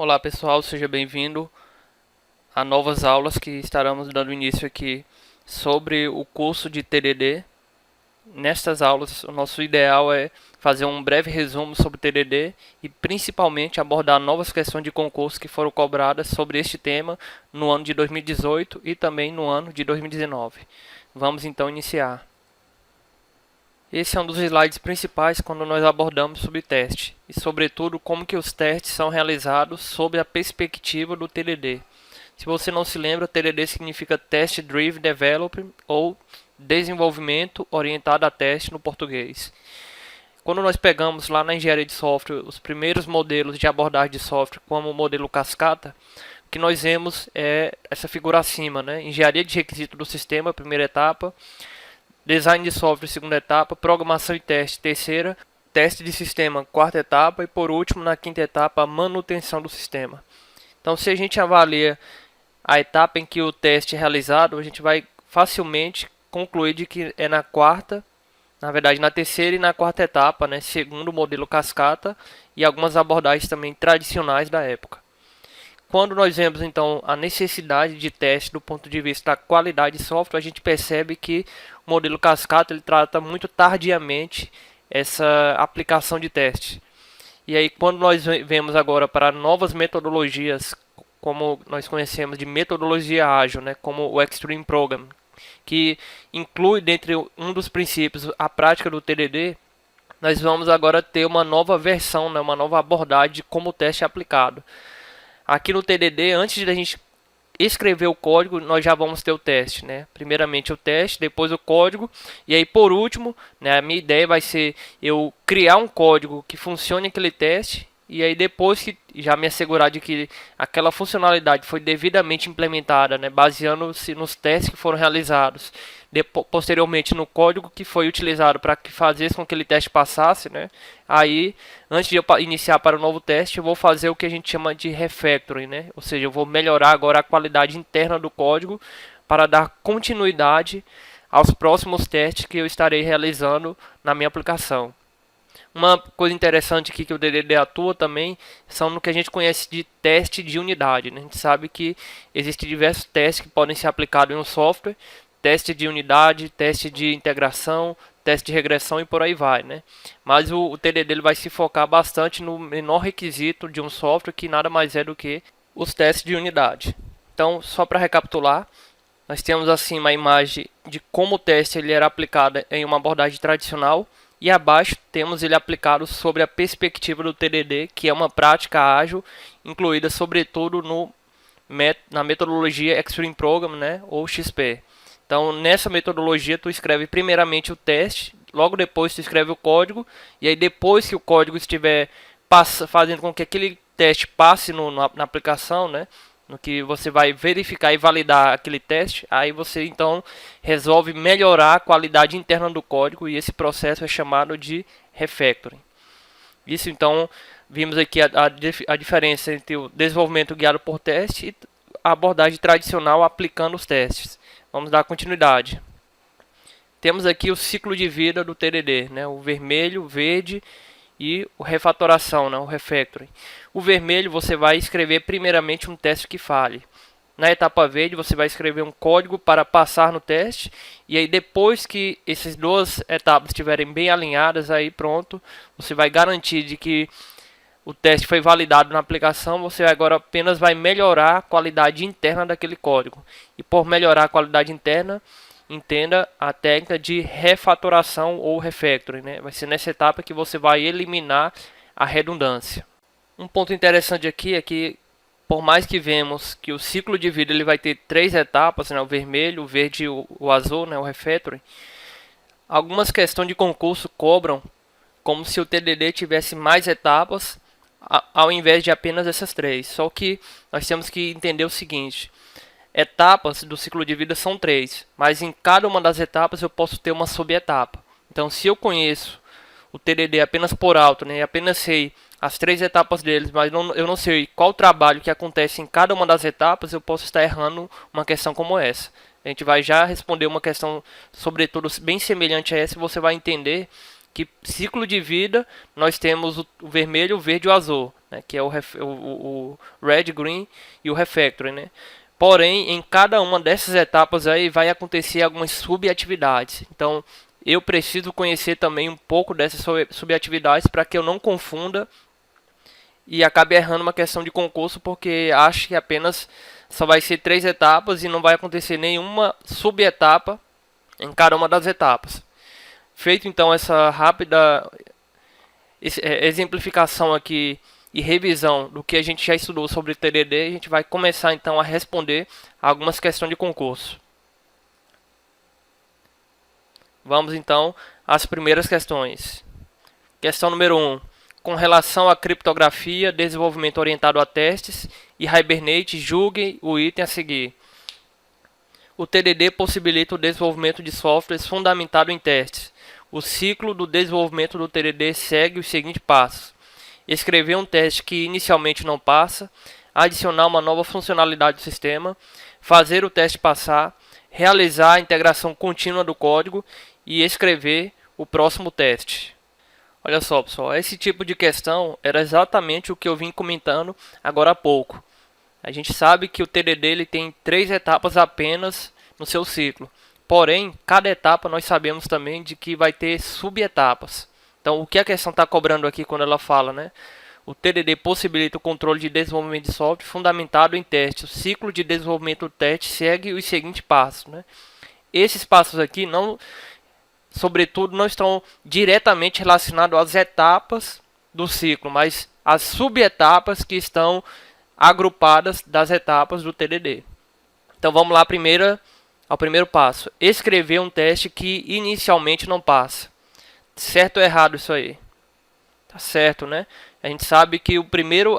Olá pessoal, seja bem-vindo a novas aulas que estaremos dando início aqui sobre o curso de TDD. Nestas aulas, o nosso ideal é fazer um breve resumo sobre TDD e principalmente abordar novas questões de concurso que foram cobradas sobre este tema no ano de 2018 e também no ano de 2019. Vamos então iniciar. Esse é um dos slides principais quando nós abordamos sobre teste e, sobretudo, como que os testes são realizados sob a perspectiva do TDD. Se você não se lembra, TDD significa Test Driven Development ou desenvolvimento orientado a teste no português. Quando nós pegamos lá na engenharia de software os primeiros modelos de abordagem de software, como o modelo cascata, o que nós vemos é essa figura acima, né? Engenharia de requisito do sistema, primeira etapa. Design de software, segunda etapa. Programação e teste, terceira. Teste de sistema, quarta etapa. E por último, na quinta etapa, a manutenção do sistema. Então, se a gente avalia a etapa em que o teste é realizado, a gente vai facilmente concluir de que é na quarta, na verdade na terceira e na quarta etapa, né, segundo o modelo cascata e algumas abordagens também tradicionais da época. Quando nós vemos então a necessidade de teste do ponto de vista da qualidade de software, a gente percebe que o modelo cascata ele trata muito tardiamente essa aplicação de teste. E aí quando nós vemos agora para novas metodologias, como nós conhecemos de metodologia ágil, né, como o Extreme Program, que inclui dentre um dos princípios a prática do TDD, nós vamos agora ter uma nova versão, né, uma nova abordagem de como o teste é aplicado. Aqui no TDD, antes de a gente escrever o código, nós já vamos ter o teste, né? Primeiramente o teste, depois o código, e aí por último, né, a minha ideia vai ser eu criar um código que funcione aquele teste, e aí depois que já me assegurar de que aquela funcionalidade foi devidamente implementada, né, baseando-se nos testes que foram realizados, posteriormente no código que foi utilizado para que fazesse com que aquele teste passasse, né, aí antes de eu iniciar para o novo teste, eu vou fazer o que a gente chama de refactoring, né, ou seja, eu vou melhorar agora a qualidade interna do código para dar continuidade aos próximos testes que eu estarei realizando na minha aplicação. Uma coisa interessante aqui que o TDD atua também são no que a gente conhece de teste de unidade, né? A gente sabe que existem diversos testes que podem ser aplicados em um software, teste de unidade, teste de integração, teste de regressão e por aí vai, né? Mas o TDD ele vai se focar bastante no menor requisito de um software, que nada mais é do que os testes de unidade. Então, só para recapitular, nós temos assim uma imagem de como o teste ele era aplicado em uma abordagem tradicional, e abaixo temos ele aplicado sobre a perspectiva do TDD, que é uma prática ágil, incluída sobretudo na metodologia Extreme Program, né, ou XP. Então, nessa metodologia, tu escreve primeiramente o teste, logo depois tu escreve o código, e aí depois que o código estiver fazendo com que aquele teste passe na aplicação, né, no que você vai verificar e validar aquele teste, aí você então resolve melhorar a qualidade interna do código, e esse processo é chamado de refactoring. Isso então, vimos aqui a diferença entre o desenvolvimento guiado por teste e a abordagem tradicional aplicando os testes. Vamos dar continuidade. Temos aqui o ciclo de vida do TDD, né? O vermelho, o verde e o refatoração, né? O refactoring. O vermelho você vai escrever primeiramente um teste que falhe. Na etapa verde você vai escrever um código para passar no teste, e aí depois que essas duas etapas estiverem bem alinhadas, aí pronto, você vai garantir de que o teste foi validado na aplicação, você agora apenas vai melhorar a qualidade interna daquele código. E por melhorar a qualidade interna, entenda a técnica de refatoração ou refactoring, né? Vai ser nessa etapa que você vai eliminar a redundância. Um ponto interessante aqui é que, por mais que vemos que o ciclo de vida ele vai ter três etapas, né? O vermelho, o verde e o azul, né? O refactoring, algumas questões de concurso cobram como se o TDD tivesse mais etapas ao invés de apenas essas três. Só que nós temos que entender o seguinte: etapas do ciclo de vida são três, mas em cada uma das etapas eu posso ter uma subetapa. Então, se eu conheço o TDD apenas por alto, né, e apenas sei as três etapas deles, mas eu não sei qual trabalho que acontece em cada uma das etapas, eu posso estar errando uma questão como essa. A gente vai já responder uma questão, sobretudo, bem semelhante a essa, e você vai entender que ciclo de vida nós temos o vermelho, o verde e o azul. né, que é o red, green e o refactoring, né? Porém, em cada uma dessas etapas aí vai acontecer algumas subatividades. Então, eu preciso conhecer também um pouco dessas subatividades para que eu não confunda e acabe errando uma questão de concurso, porque acho que apenas só vai ser 3 etapas e não vai acontecer nenhuma subetapa em cada uma das etapas. Feito então essa rápida exemplificação aqui e revisão do que a gente já estudou sobre TDD, a gente vai começar então a responder algumas questões de concurso. Vamos então às primeiras questões. Questão número 1. Com relação à criptografia, desenvolvimento orientado a testes e Hibernate, julgue o item a seguir. O TDD possibilita o desenvolvimento de softwares fundamentado em testes. O ciclo do desenvolvimento do TDD segue os seguintes passos: escrever um teste que inicialmente não passa, adicionar uma nova funcionalidade do sistema, fazer o teste passar, realizar a integração contínua do código e escrever o próximo teste. Olha só, pessoal, esse tipo de questão era exatamente o que eu vim comentando agora há pouco. A gente sabe que o TDD ele tem 3 etapas apenas no seu ciclo. Porém, cada etapa nós sabemos também de que vai ter subetapas. Então, o que a questão está cobrando aqui quando ela fala, né? O TDD possibilita o controle de desenvolvimento de software fundamentado em teste. O ciclo de desenvolvimento do teste segue os seguintes passos, né? Esses passos aqui não, sobretudo, não estão diretamente relacionados às etapas do ciclo, mas às subetapas que estão agrupadas das etapas do TDD. Então vamos lá ao primeiro passo. Escrever um teste que inicialmente não passa. Certo ou errado isso aí? Tá certo, né? A gente sabe que o primeiro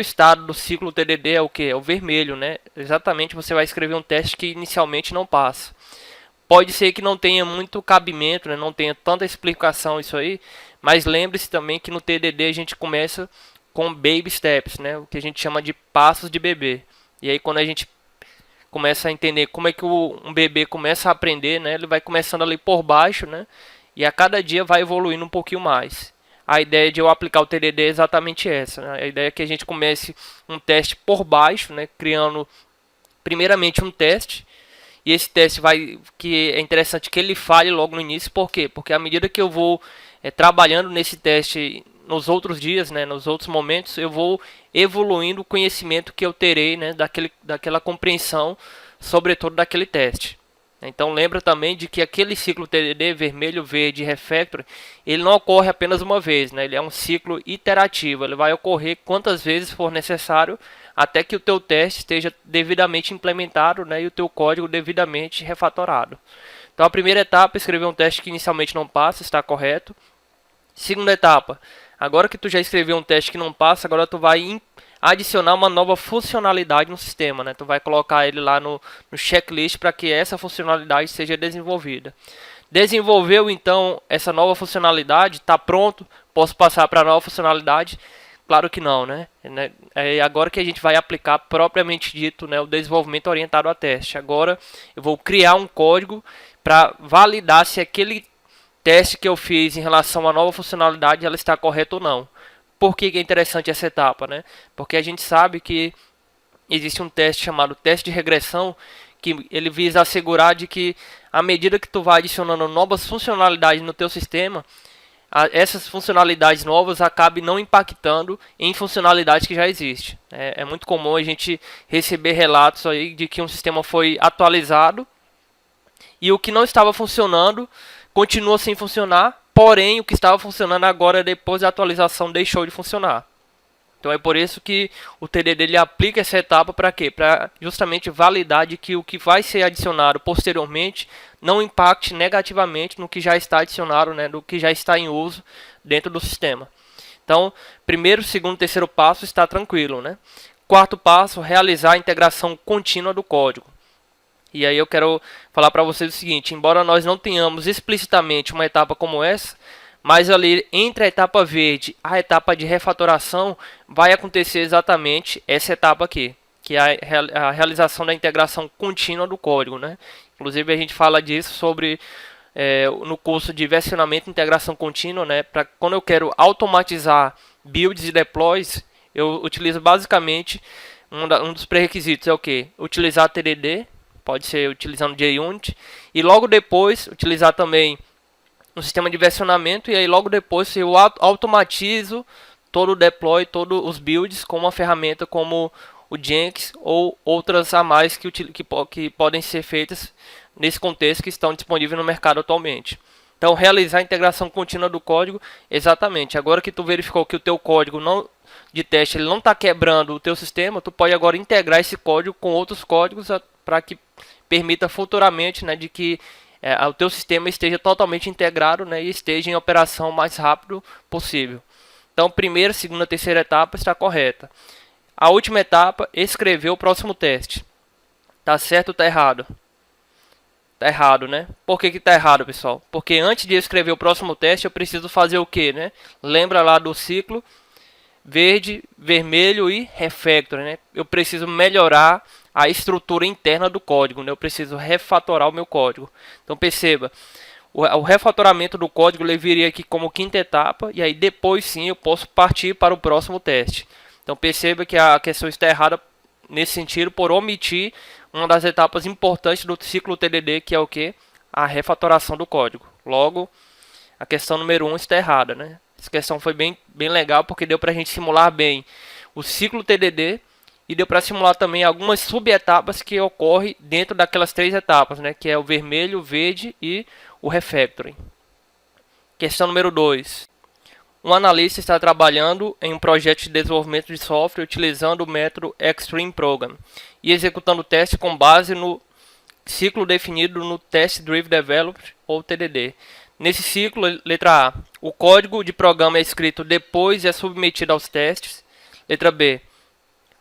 estado do ciclo TDD é o que? É o vermelho, né? Exatamente, você vai escrever um teste que inicialmente não passa. Pode ser que não tenha muito cabimento, né? Não tenha tanta explicação isso aí, mas lembre-se também que no TDD a gente começa com baby steps, né? O que a gente chama de passos de bebê. E aí quando a gente começa a entender como é que um bebê começa a aprender, né? Ele vai começando ali por baixo, né? E a cada dia vai evoluindo um pouquinho mais. A ideia de eu aplicar o TDD é exatamente essa, né? A ideia é que a gente comece um teste por baixo, né? Criando primeiramente um teste. E esse teste que é interessante que ele falhe logo no início. Por quê? Porque à medida que eu vou trabalhando nesse teste nos outros dias, né, nos outros momentos, eu vou evoluindo o conhecimento que eu terei, né, daquela compreensão, sobretudo daquele teste. Então lembra também de que aquele ciclo TDD vermelho, verde, refactor, ele não ocorre apenas uma vez, né? Ele é um ciclo iterativo, ele vai ocorrer quantas vezes for necessário até que o teu teste esteja devidamente implementado, né, e o teu código devidamente refatorado. Então a primeira etapa, escrever um teste que inicialmente não passa, está correto. Segunda etapa, agora que tu já escreveu um teste que não passa, agora tu vai adicionar uma nova funcionalidade no sistema, né? Tu vai colocar ele lá no checklist para que essa funcionalidade seja desenvolvida. Desenvolveu então essa nova funcionalidade, está pronto, posso passar para a nova funcionalidade? Claro que não, né? É agora que a gente vai aplicar propriamente dito, né, o desenvolvimento orientado a teste. Agora eu vou criar um código para validar se aquele teste que eu fiz em relação à nova funcionalidade ela está correta ou não. Por que é interessante essa etapa, né? Porque a gente sabe que existe um teste chamado teste de regressão, que ele visa assegurar de que à medida que tu vai adicionando novas funcionalidades no teu sistema, essas funcionalidades novas acabem não impactando em funcionalidades que já existem. É muito comum a gente receber relatos aí de que um sistema foi atualizado e o que não estava funcionando continua sem funcionar, porém o que estava funcionando agora depois da atualização deixou de funcionar. Então é por isso que o TDD ele aplica essa etapa para quê? Para justamente validar de que o que vai ser adicionado posteriormente não impacte negativamente no que já está adicionado, né, do que já está em uso dentro do sistema. Então, primeiro, segundo, terceiro passo está tranquilo, né? Quarto passo, realizar a integração contínua do código. E aí eu quero falar para vocês o seguinte, embora nós não tenhamos explicitamente uma etapa como essa, mas ali entre a etapa verde e a etapa de refatoração vai acontecer exatamente essa etapa aqui, que é a realização da integração contínua do código, né? Inclusive a gente fala disso sobre no curso de versionamento e integração contínua, né? Para quando eu quero automatizar builds e deploys, eu utilizo basicamente um dos pré-requisitos é o que? Utilizar TDD, pode ser utilizando JUnit, e logo depois utilizar também um sistema de versionamento, e aí logo depois eu automatizo todo o deploy, todos os builds com uma ferramenta como o Jenkins ou outras a mais que podem ser feitas nesse contexto que estão disponíveis no mercado atualmente. Então, realizar a integração contínua do código, exatamente. Agora que tu verificou que o teu código de teste ele não está quebrando o teu sistema, tu pode agora integrar esse código com outros códigos para que permita futuramente, né, de que o teu sistema esteja totalmente integrado, né, e esteja em operação o mais rápido possível. Então, primeira, segunda, terceira etapa está correta. A última etapa, escrever o próximo teste. Tá certo ou tá errado? Tá errado, né? Por que que tá errado, pessoal? Porque antes de eu escrever o próximo teste, eu preciso fazer o quê, né? Lembra lá do ciclo verde, vermelho e refactor, né? Eu preciso melhorar a estrutura interna do código, né? Eu preciso refatorar o meu código. Então perceba, o refatoramento do código levaria aqui como quinta etapa, e aí depois sim eu posso partir para o próximo teste. Então perceba que a questão está errada nesse sentido por omitir uma das etapas importantes do ciclo TDD, que é o que? A refatoração do código. Logo, a questão número 1 está errada, né? Essa questão foi bem legal porque deu para a gente simular bem o ciclo TDD e deu para simular também algumas subetapas que ocorrem dentro daquelas três etapas, né? Que é o vermelho, o verde e o refactoring. Questão número 2. Um analista está trabalhando em um projeto de desenvolvimento de software utilizando o método Extreme Program e executando o teste com base no ciclo definido no Test Driven Development ou TDD. Nesse ciclo, letra A, o código de programa é escrito depois e é submetido aos testes. Letra B,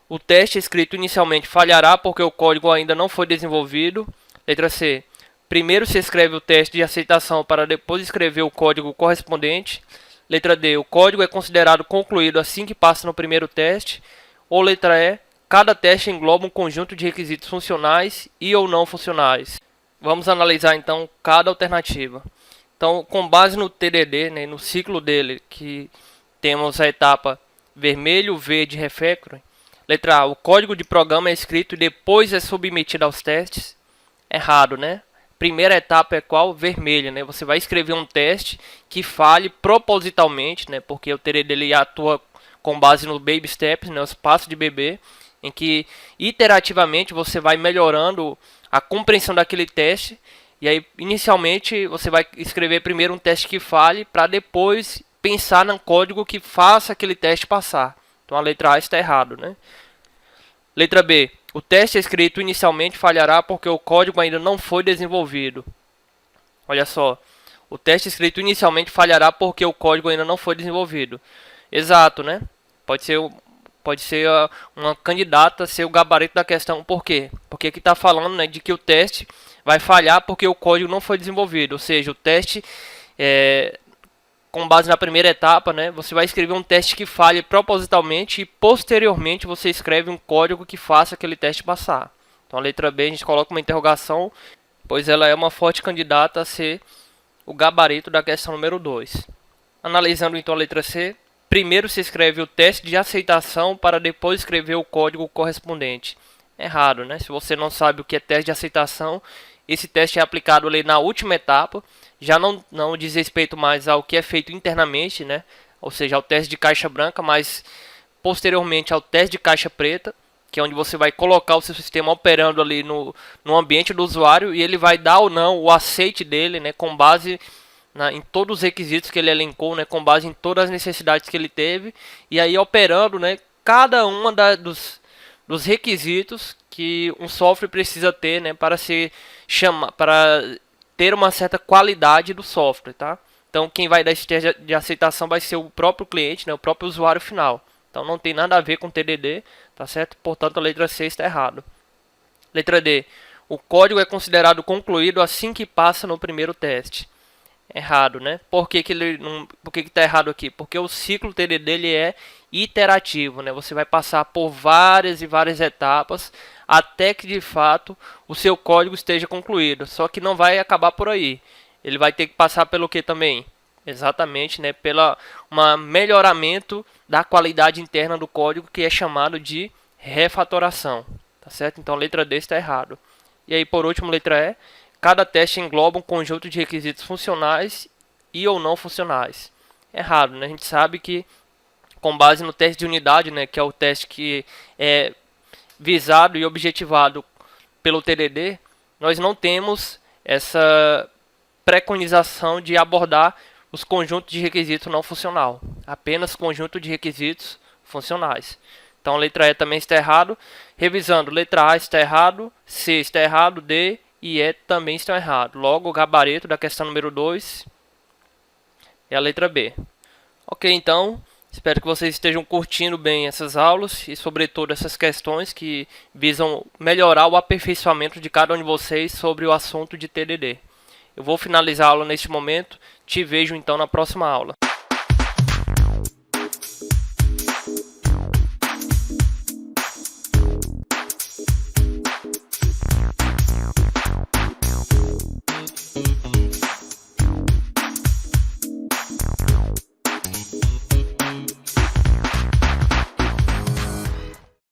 o teste escrito inicialmente falhará porque o código ainda não foi desenvolvido. Letra C, primeiro se escreve o teste de aceitação para depois escrever o código correspondente. Letra D, o código é considerado concluído assim que passa no primeiro teste. Ou letra E, cada teste engloba um conjunto de requisitos funcionais e ou não funcionais. Vamos analisar então cada alternativa. Então, com base no TDD, né, no ciclo dele, que temos a etapa vermelho, verde e refactoring. Letra A, o código de programa é escrito e depois é submetido aos testes. Errado, né? Primeira etapa é qual? Vermelha, né? Você vai escrever um teste que falhe propositalmente, né? Porque o TDD ele atua com base no baby steps, né? Os passos de bebê, em que iterativamente você vai melhorando a compreensão daquele teste. E aí, inicialmente, você vai escrever primeiro um teste que falhe para depois pensar num código que faça aquele teste passar. Então a letra A está errado, né? Letra B. O teste escrito inicialmente falhará porque o código ainda não foi desenvolvido. Olha só. O teste escrito inicialmente falhará porque o código ainda não foi desenvolvido. Exato, né? Pode ser uma candidata a ser o gabarito da questão. Por quê? Porque aqui está falando, né, de que o teste vai falhar porque o código não foi desenvolvido. Ou seja, o teste, com base na primeira etapa, né, você vai escrever um teste que falhe propositalmente e posteriormente você escreve um código que faça aquele teste passar. Então a letra B a gente coloca uma interrogação, pois ela é uma forte candidata a ser o gabarito da questão número 2. Analisando então a letra C, primeiro se escreve o teste de aceitação para depois escrever o código correspondente. Errado, né? Se você não sabe o que é teste de aceitação, esse teste é aplicado ali na última etapa, já não diz respeito mais ao que é feito internamente, né? Ou seja, ao teste de caixa branca, mas posteriormente ao teste de caixa preta, que é onde você vai colocar o seu sistema operando ali no ambiente do usuário e ele vai dar ou não o aceite dele, né? Com base em todos os requisitos que ele elencou, né? Com base em todas as necessidades que ele teve, e aí operando, né? Cada uma dos requisitos que um software precisa ter, né, para ter uma certa qualidade do software, tá? Então quem vai dar esse teste de aceitação vai ser o próprio cliente, né, o próprio usuário final. Então não tem nada a ver com TDD, tá certo? Portanto a letra C está errado. Letra D. O código é considerado concluído assim que passa no primeiro teste. Errado, né? Por que está errado aqui? Porque o ciclo TDD ele é iterativo, né? Você vai passar por várias e várias etapas até que de fato o seu código esteja concluído. Só que não vai acabar por aí. Ele vai ter que passar pelo que também? Exatamente, né, pela um melhoramento da qualidade interna do código, que é chamado de refatoração, tá certo? Então, letra D está errado. E aí, por último, letra E, cada teste engloba um conjunto de requisitos funcionais e ou não funcionais. Errado, né? A gente sabe que, com base no teste de unidade, né, que é o teste que é visado e objetivado pelo TDD, nós não temos essa preconização de abordar os conjuntos de requisitos não funcional, apenas conjunto de requisitos funcionais. Então, a letra E também está errado. Revisando, letra A está errado, C está errado, D e E também estão errados. Logo, o gabarito da questão número 2 é a letra B. Ok, então, espero que vocês estejam curtindo bem essas aulas e, sobretudo, essas questões que visam melhorar o aperfeiçoamento de cada um de vocês sobre o assunto de TDD. Eu vou finalizar a aula neste momento. Te vejo então na próxima aula.